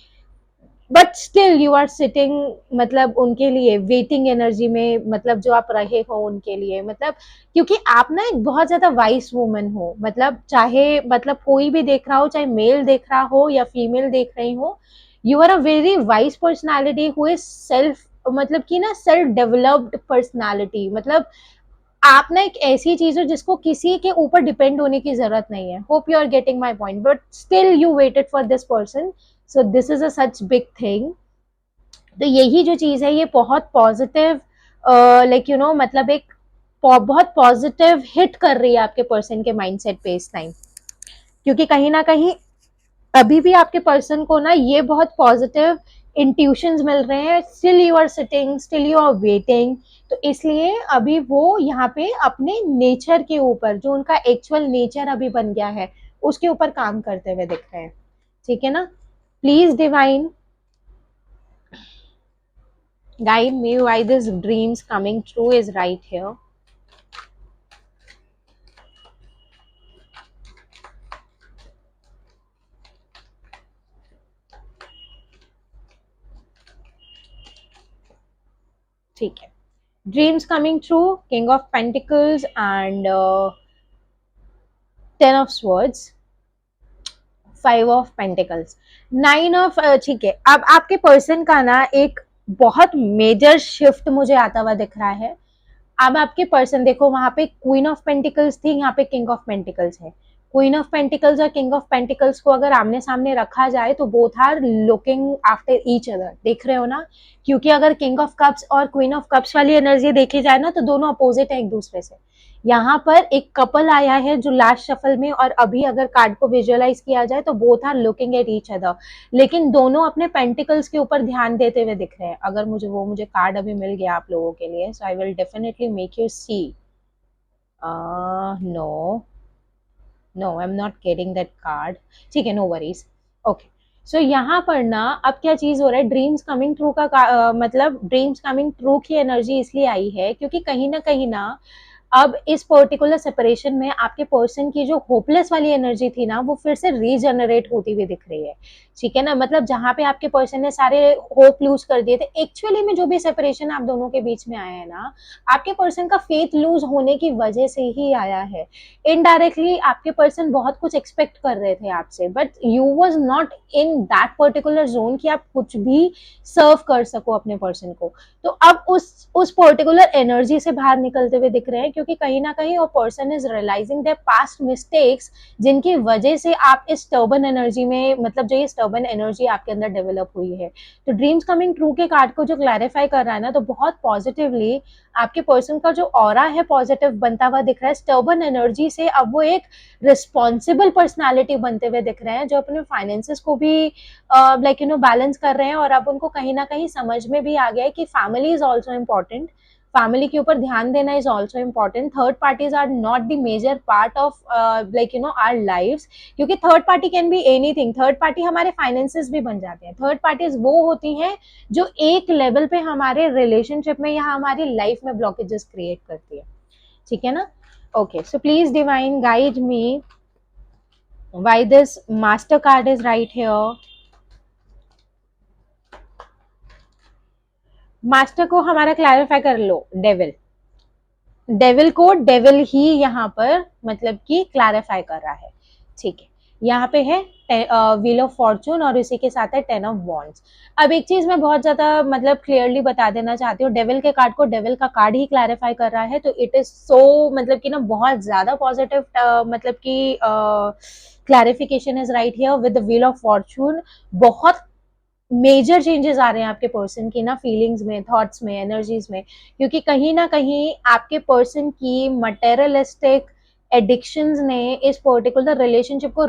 Speaker 1: but still you are sitting, मतलब उनके लिए वेटिंग एनर्जी में, मतलब जो आप रहे हो उनके लिए, मतलब क्योंकि आप ना एक बहुत ज्यादा वाइस वुमन हो। मतलब चाहे मतलब कोई भी देख रहा हो, चाहे मेल देख रहा हो या फीमेल देख रही हो, you are a very wise personality who is self, मतलब कि ना सेल्फ डेवलप्ड पर्सनैलिटी। मतलब आप ना एक ऐसी चीज हो जिसको किसी के ऊपर डिपेंड होने की जरूरत नहीं है। Hope you are getting my point, but still you waited for this person, so this is a such big thing. तो यही जो चीज है, ये बहुत पॉजिटिव लाइक यू नो मतलब एक बहुत पॉजिटिव हिट कर रही है आपके पर्सन के माइंडसेट पे इस टाइम। क्योंकि कहीं ना कहीं अभी भी आपके पर्सन को ना ये बहुत पॉजिटिव इंट्यूशंस मिल रहे हैं, still you are sitting, still you are waiting. तो इसलिए अभी वो यहाँ पे अपने नेचर के ऊपर, जो उनका एक्चुअल नेचर अभी बन गया है, उसके ऊपर काम करते हुए दिख रहे हैं। ठीक है ना? Please divine guide me why this dreams coming true is right here. ठीक है, dreams coming true, king of pentacles and 10 of swords, 5 of pentacles, 9 of, ठीक है। अब आपके पर्सन का ना एक बहुत मेजर शिफ्ट मुझे आता हुआ दिख रहा है। अब आपके पर्सन देखो, वहां पे क्वीन ऑफ पेंटिकल्स थी, यहाँ पे किंग ऑफ पेंटिकल्स है। क्वीन ऑफ पेंटिकल्स और किंग ऑफ पेंटिकल्स को अगर आमने सामने रखा जाए तो both are looking after each other, देख रहे हो ना? क्योंकि अगर किंग ऑफ कप्स और क्वीन ऑफ कप्स वाली एनर्जी देखी जाए ना, तो दोनों अपोजिट है एक दूसरे से। यहाँ पर एक कपल आया है जो लास्ट शफल में, और अभी अगर कार्ड को विजुअलाइज किया जाए तो both are looking at each other, लेकिन दोनों अपने पेंटिकल्स के ऊपर ध्यान देते हुए दिख रहे हैं। अगर मुझे कार्ड अभी मिल गया आप लोगों के लिए, so I will definitely make you see. No, no, I am not getting that card. ठीक है, नो वरीज। ओके, सो यहाँ पर ना अब क्या चीज हो रहा है, ड्रीम्स कमिंग ट्रू का मतलब ड्रीम्स कमिंग ट्रू की एनर्जी इसलिए आई है क्योंकि कहीं ना अब इस पर्टिकुलर सेपरेशन में आपके पर्सन की जो होपलेस वाली एनर्जी थी ना, वो फिर से रीजनरेट होती हुई दिख रही है, ठीक है ना। मतलब जहाँ पे आपके पर्सन ने सारे होप लूज कर दिए थे, एक्चुअली में जो भी सेपरेशन आप दोनों के बीच में आया है ना, आपके पर्सन का फेथ लूज होने की वजह से ही आया है। इनडायरेक्टली आपके पर्सन बहुत कुछ एक्सपेक्ट कर रहे थे आपसे, but you was not in that particular zone कि आप कुछ भी सर्व कर सको अपने पर्सन को। तो अब उस पर्टिकुलर एनर्जी से बाहर निकलते हुए दिख रहे हैं, क्योंकि कहीं ना कहीं वो person is realising their past mistakes, जिनकी वजह से आप इस स्टर्बन एनर्जी में, मतलब जो ये स्टर्बन एनर्जी आपके अंदर डेवलप हुई है। तो ड्रीम्स कमिंग ट्रू के कार्ड को जो क्लैरिफाई कर रहा है ना, तो बहुत पॉजिटिवली आपके पर्सन का जो ऑरा है पॉजिटिव बनता हुआ दिख रहा है। स्टर्बन एनर्जी से अब वो एक रिस्पॉन्सिबल पर्सनालिटी बनते हुए दिख रहे हैं, जो अपने फाइनेंसेस को भी लाइक बैलेंस कर रहे हैं। और अब उनको कहीं ना कहीं समझ में भी आ गया है कि family is also important, family के ऊपर ध्यान देना is also important. Third parties are not the major part of our lives, क्योंकि third party can be anything. Third party हमारे फाइनेंसेस भी बन जाते हैं। थर्ड पार्टीज वो होती हैं जो एक लेवल पे हमारे रिलेशनशिप में या हमारी लाइफ में ब्लॉकेजेस क्रिएट करती है, ठीक है ना। Okay, so please divine guide me why this master card is right here. Master को हमारा क्लैरिफाई कर लो, डेविल। डेविल को डेविल ही यहाँ पर मतलब कि क्लैरिफाई कर रहा है, ठीक है। यहाँ पे है व्हील ऑफ फॉर्चून और इसी के साथ है 10 ऑफ वॉन्ड्स। अब एक चीज मैं बहुत ज्यादा मतलब क्लियरली बता देना चाहती हूँ, डेविल के कार्ड को डेविल का कार्ड ही क्लैरिफाई कर रहा है, तो इट इज सो मतलब कि ना बहुत ज्यादा पॉजिटिव मतलब कि clarification is right here with the wheel of Fortune. बहुत मेजर चेंजेस आ रहे हैं आपके पर्सन की ना फीलिंग्स में, थॉट्स में, एनर्जीज में, क्योंकि कहीं ना कहीं आपके पर्सन की मटेरियलिस्टिक एडिक्शंस ने इस पर्टिकुलर रिलेशनशिप को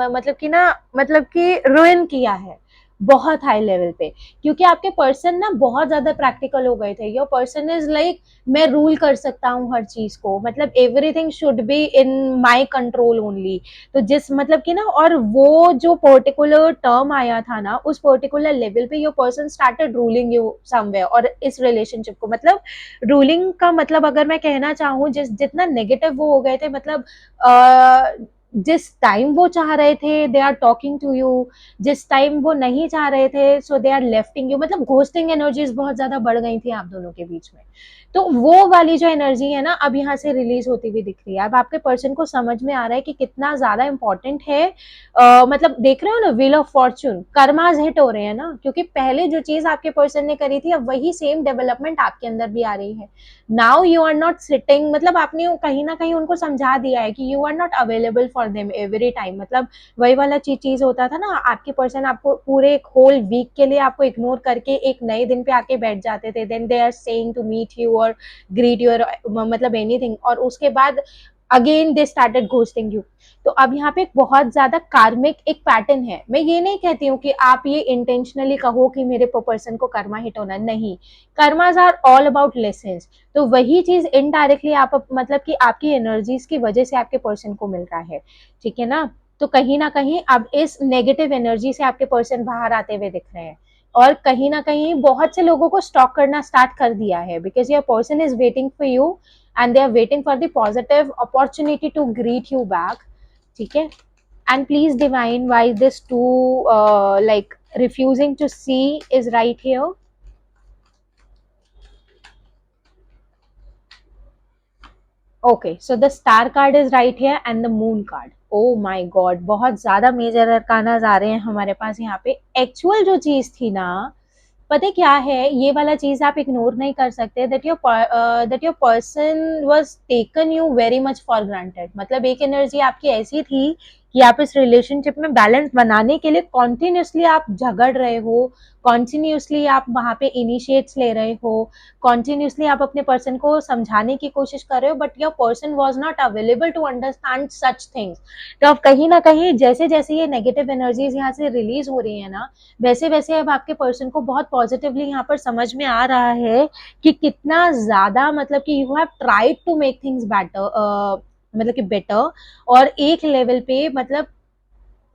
Speaker 1: मतलब कि ना मतलब कि रुइन किया है बहुत हाई लेवल पे। क्योंकि आपके पर्सन ना बहुत ज्यादा प्रैक्टिकल हो गए थे। योर पर्सन इज लाइक मैं रूल कर सकता हूँ हर चीज को, मतलब everything should be in my control only. तो जिस मतलब कि ना, और वो जो पर्टिकुलर टर्म आया था ना, उस पर्टिकुलर लेवल पे your person started ruling you somewhere. और इस रिलेशनशिप को मतलब रूलिंग का मतलब अगर मैं कहना चाहूँ, जितना नेगेटिव वो हो गए थे, मतलब जिस टाइम वो चाह रहे थे they are talking to you, जिस टाइम वो नहीं चाह रहे थे so they are lefting you, मतलब घोस्टिंग एनर्जीज बहुत ज्यादा बढ़ गई थी आप दोनों के बीच में। तो वो वाली जो एनर्जी है ना, अब यहाँ से रिलीज होती हुई दिख रही है। अब आपके पर्सन को समझ में आ रहा है कि कितना ज्यादा इंपॉर्टेंट है। मतलब देख रहे हो ना, wheel of Fortune, karmas hit हो रहे हैं ना, क्योंकि पहले जो चीज आपके पर्सन ने करी थी, अब वही सेम डेवलपमेंट आपके अंदर भी आ रही है। Now you are not sitting, मतलब आपने कहीं ना कहीं उनको समझा दिया है कि you are not available for them every time. मतलब वही वाला चीज होता था ना, आपके पर्सन आपको पूरे एक होल वीक के लिए आपको इग्नोर करके एक नए दिन पे आके बैठ जाते थे, then they are saying to meet you और ग्रीट यू, मतलब एनीथिंग, और उसके बाद again they started ghosting you. तो अब यहाँ पे एक बहुत ज्यादा कार्मिक एक पैटर्न है। मैं ये नहीं कहती हूँ कि आप ये इंटेंशनली कहो कि मेरे पर्सन को कर्मा हिट होना, नहीं। Karmas are all about lessons. तो वही चीज इनडायरेक्टली आप मतलब कि आपकी एनर्जीज की वजह से आपके पर्सन को मिल रहा है, ठीक है ना। तो कहीं ना कहीं अब इस नेगेटिव एनर्जी से आपके पर्सन बाहर आते हुए दिख रहे हैं, और कहीं ना कहीं बहुत से लोगों को स्टॉक करना स्टार्ट कर दिया है, because your person is waiting for you and they are waiting for the positive opportunity to greet you back, ठीक है। And please divine why this to like refusing to see is right here. Okay, so the star card is right here and the moon card. Oh my god, बहुत ज्यादा मेजर अरकानाज आ रहे हैं हमारे पास यहाँ पे। एक्चुअल जो चीज थी ना, पता क्या है, ये वाला चीज आप इग्नोर नहीं कर सकते, that your person was taken you very much for granted. मतलब एक एनर्जी आपकी ऐसी थी कि आप इस रिलेशनशिप में बैलेंस बनाने के लिए कॉन्टिन्यूसली आप झगड़ रहे हो, कॉन्टिन्यूसली आप वहां पे इनिशिएट्स ले रहे हो, कॉन्टिन्यूसली आप अपने पर्सन को समझाने की कोशिश कर रहे हो, but your person was not available to understand such things. तो अब कहीं ना कहीं जैसे जैसे ये नेगेटिव एनर्जीज यहाँ से रिलीज हो रही है ना, वैसे वैसे अब आपके पर्सन को बहुत पॉजिटिवली यहाँ पर समझ में आ रहा है कि कितना ज्यादा मतलब कि you have tried to make things better, मतलब कि बेटर, और एक लेवल पे मतलब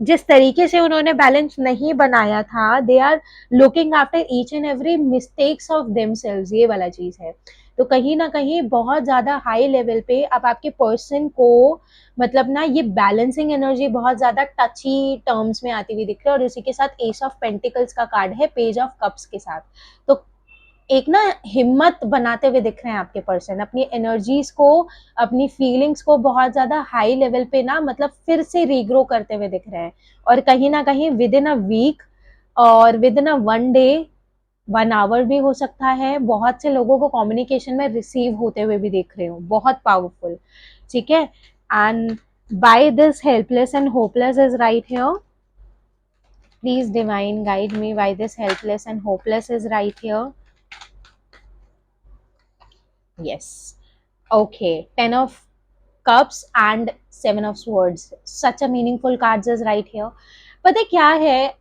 Speaker 1: जिस तरीके से उन्होंने बैलेंस नहीं बनाया था, they are looking after each and every mistakes of themselves, ये वाला चीज है। तो कहीं ना कहीं बहुत ज्यादा हाई लेवल पे अब आपके पर्सन को मतलब ना ये बैलेंसिंग एनर्जी बहुत ज्यादा टची टर्म्स में आती हुई दिख रही है, और इसी के साथ एस ऑफ पेंटिकल्स का कार्ड है पेज ऑफ कप्स के साथ। तो एक ना हिम्मत बनाते हुए दिख रहे हैं आपके पर्सन, अपनी एनर्जीज को, अपनी फीलिंग्स को बहुत ज्यादा हाई लेवल पे ना मतलब फिर से रीग्रो करते हुए दिख रहे हैं। और कहीं ना कहीं विद इन अ वीक और within a 1 day, 1 hour भी हो सकता है, बहुत से लोगों को कम्युनिकेशन में रिसीव होते हुए भी देख रहे हो, बहुत पावरफुल। ठीक है, and by this helpless and hopeless is right here. Please divine guide me by this helpless and hopeless is right here. Yes. Okay. 10 of cups and 7 of swords. Such a meaningful cards is right here. पता है क्या है,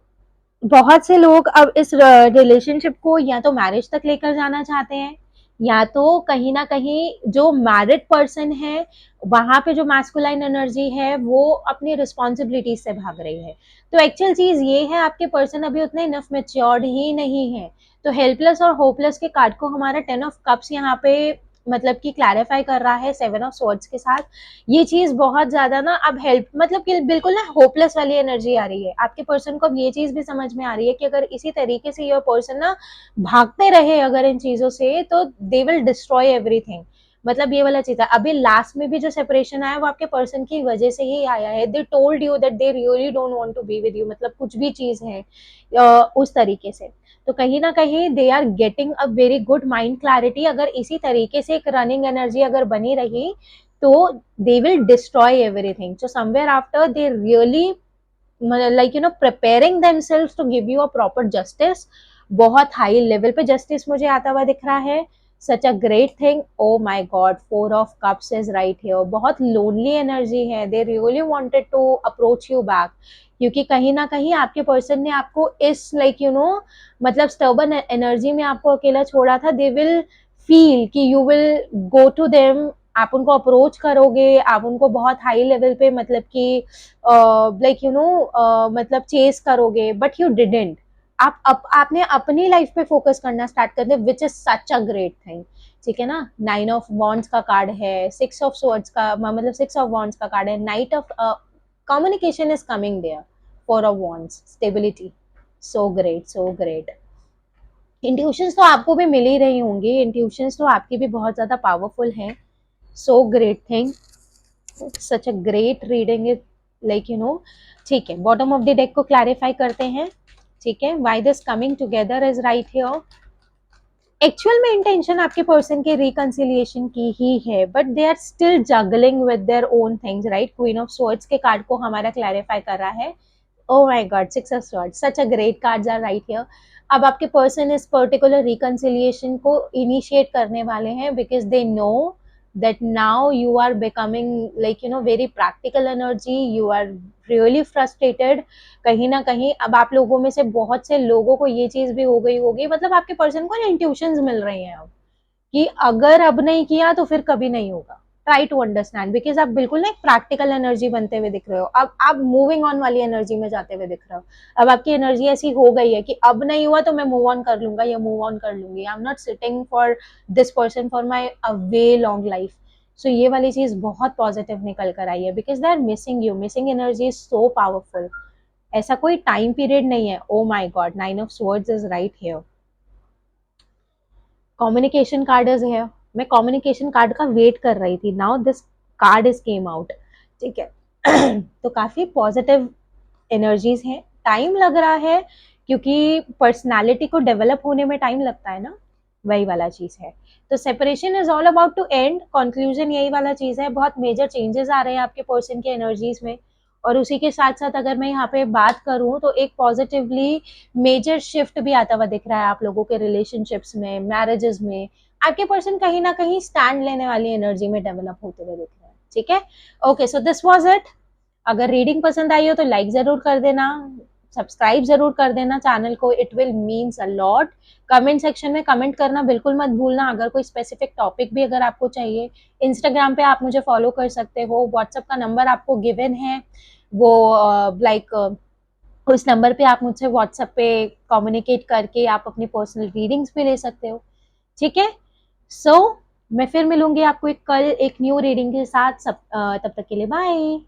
Speaker 1: बहुत से लोग अब इस रिलेशनशिप को या तो मैरिज तक लेकर जाना चाहते हैं, या तो कहीं ना कहीं जो मैरिड पर्सन है वहां पे जो मैस्कुलाइन एनर्जी है वो अपनी रिस्पॉन्सिबिलिटीज से भाग रही है। तो एक्चुअल चीज ये है, आपके पर्सन अभी उतने इनफ मेच्योर्ड ही नहीं है। तो हेल्पलेस और होपलेस के कार्ड को हमारा 10 of cups यहाँ पे मतलब कि क्लैरिफाई कर रहा है 7 of swords के साथ। ये चीज बहुत ज्यादा ना अब हेल्प मतलब कि बिल्कुल ना होपलेस वाली एनर्जी आ रही है आपके पर्सन को। अब ये चीज भी समझ में आ रही है कि अगर इसी तरीके से ये पर्सन ना भागते रहे अगर इन चीजों से, तो दे विल डिस्ट्रॉय एवरीथिंग। मतलब ये वाला चीज है, अभी लास्ट में भी जो सेपरेशन आया वो आपके पर्सन की वजह से ही आया है। They told you that they really don't want to be with you, मतलब कुछ भी चीज है उस तरीके से। तो कहीं ना कहीं they are getting a very good mind clarity. अगर इसी तरीके से एक रनिंग एनर्जी अगर बनी रही तो they will destroy everything. So somewhere after they really like preparing themselves to give you a proper justice। बहुत हाई लेवल पे जस्टिस मुझे आता हुआ दिख रहा है। Such a great thing, oh my god, 4 of cups is right here. बहुत लोनली एनर्जी है, they really wanted to approach you back, क्योंकि कहीं ना कहीं आपके पर्सन ने आपको इस मतलब स्टर्बन एनर्जी में आपको अकेला छोड़ा था। दे विल फील कि you will go to them, आप उनको अप्रोच करोगे, आप उनको बहुत हाई लेवल पे मतलब कि मतलब चेस करोगे, बट यू डिडेंट। आपने अपनी लाइफ पे फोकस करना स्टार्ट कर दिया, which is such a great thing. ठीक है ना। 9 of wands का कार्ड है, 6 of swords का मतलब 6 of wands का कार्ड है, knight of communication is coming there, 4 of wands stability. So great, so great. Intuitions तो आपको भी मिल ही रही होंगी, इंट्यूशंस तो आपकी भी बहुत ज्यादा पावरफुल हैं। So great thing, such a great reading is ठीक है, बॉटम ऑफ द डेक को क्लैरिफाई करते हैं। ठीक है, why this coming together is right here. Actual में इंटेंशन आपके पर्सन के रिकंसिलिएशन की ही है, but they are still juggling with their own things, right. Queen of swords के कार्ड को हमारा क्लैरिफाई कर रहा है। Oh my God, 6 of swords, such a great cards are right here। अब आपके पर्सन इस पर्टिकुलर रिकंसिलिएशन को इनिशिएट करने वाले हैं, because they know that now you are becoming very practical energy, you are really frustrated। कहीं ना कहीं अब आप लोगों में से बहुत से लोगों को ये चीज भी हो गई होगी, मतलब आपके पर्सन को इंट्यूशंस मिल रही हैं अब कि अगर अब नहीं किया तो फिर कभी नहीं होगा। ट्राई टू अंडरस्टैंड, बिकॉज आप बिल्कुल ना एक प्रैक्टिकल एनर्जी बनते हुए दिख रहे हो। अब आप मूविंग ऑन वाली एनर्जी में जाते हुए दिख रहे हो। अब आपकी एनर्जी ऐसी हो गई है कि अब नहीं हुआ तो मैं मूव ऑन कर लूंगा या मूव ऑन कर लूंगी। I am not sitting for this person for my a way long life. So ये वाली चीज बहुत पॉजिटिव निकल कर आई है, because they are missing you. Missing energy is so powerful. ऐसा कोई टाइम पीरियड नहीं है। Oh my god, 9 of swords is right here. Communication card is है। मैं कम्युनिकेशन कार्ड का वेट कर रही थी, now this card is came out. ठीक है। तो काफी पॉजिटिव एनर्जीज हैं। टाइम लग रहा है क्योंकि पर्सनालिटी को डेवलप होने में टाइम लगता है ना, वही वाला चीज है। तो separation is all about to end, conclusion यही वाला चीज है। बहुत मेजर चेंजेस आ रहे हैं आपके पर्सन के एनर्जीज में। और उसी के साथ साथ अगर मैं यहाँ पे बात करूँ तो एक पॉजिटिवली मेजर शिफ्ट भी आता हुआ दिख रहा है आप लोगों के रिलेशनशिप्स में, मैरिजेस में। आपके पर्सन कहीं ना कहीं स्टैंड लेने वाली एनर्जी में डेवलप होते हुए दिख रहे हैं। ठीक है, okay, so this was it. अगर रीडिंग पसंद आई हो तो लाइक जरूर कर देना, सब्सक्राइब जरूर कर देना चैनल को, it will means a lot. Comment section में कमेंट करना बिल्कुल मत भूलना, अगर कोई स्पेसिफिक टॉपिक भी अगर आपको चाहिए। इंस्टाग्राम पे आप मुझे फॉलो कर सकते हो, व्हाट्सएप का नंबर आपको गिवन है। वो लाइक उस नंबर पे आप मुझसे व्हाट्सएप पे कम्युनिकेट करके आप अपनी पर्सनल रीडिंग्स भी ले सकते हो। ठीक है, सो मैं फिर मिलूंगी आपको एक कल एक न्यू रीडिंग के साथ। सब तब तक के लिए बाय।